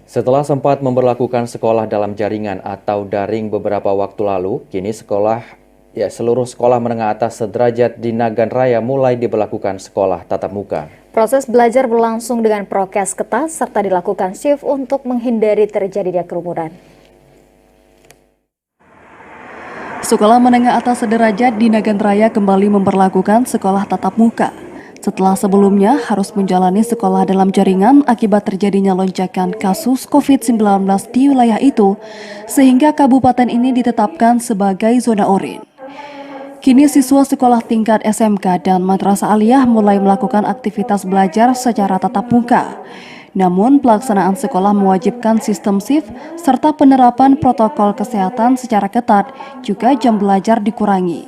Setelah sempat memberlakukan sekolah dalam jaringan atau daring beberapa waktu lalu, kini seluruh sekolah menengah atas sederajat di Nagan Raya mulai diberlakukan sekolah tatap muka. Proses belajar berlangsung dengan prokes ketat serta dilakukan shift untuk menghindari terjadinya kerumunan. Sekolah menengah atas sederajat di Nagan Raya kembali memberlakukan sekolah tatap muka. Setelah sebelumnya harus menjalani sekolah dalam jaringan akibat terjadinya lonjakan kasus COVID-19 di wilayah itu, sehingga kabupaten ini ditetapkan sebagai zona oranye. Kini siswa sekolah tingkat SMK dan madrasah aliyah mulai melakukan aktivitas belajar secara tatap muka. Namun pelaksanaan sekolah mewajibkan sistem shift serta penerapan protokol kesehatan secara ketat, juga jam belajar dikurangi.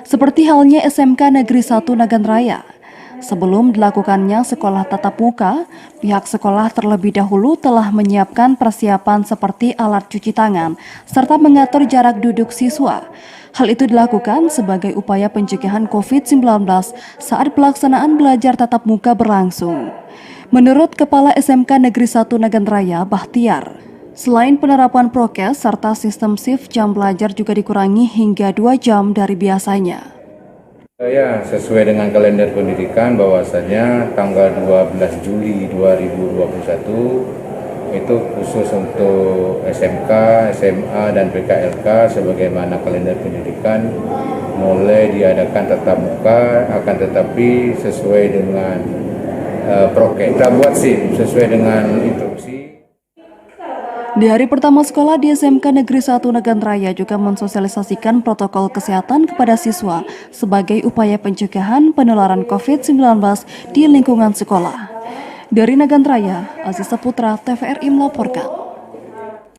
Seperti halnya SMK Negeri 1 Nagan Raya. Sebelum dilakukannya sekolah tatap muka, pihak sekolah terlebih dahulu telah menyiapkan persiapan seperti alat cuci tangan serta mengatur jarak duduk siswa. Hal itu dilakukan sebagai upaya pencegahan COVID-19 saat pelaksanaan belajar tatap muka berlangsung. Menurut Kepala SMK Negeri 1 Nagan Raya, Bahtiar, selain penerapan prokes serta sistem shift, jam belajar juga dikurangi hingga 2 jam dari biasanya. Ya, sesuai dengan kalender pendidikan bahwasanya tanggal 12 Juli 2021 itu khusus untuk SMK, SMA, dan PKLK sebagaimana kalender pendidikan mulai diadakan tatap muka, akan tetapi sesuai dengan prokes. Kita buat SIM sesuai dengan instruksi. Di hari pertama sekolah di SMK Negeri 1 Nagan Raya juga mensosialisasikan protokol kesehatan kepada siswa sebagai upaya pencegahan penularan COVID-19 di lingkungan sekolah. Dari Nagan Raya, Aziza Putra, TVRI melaporkan.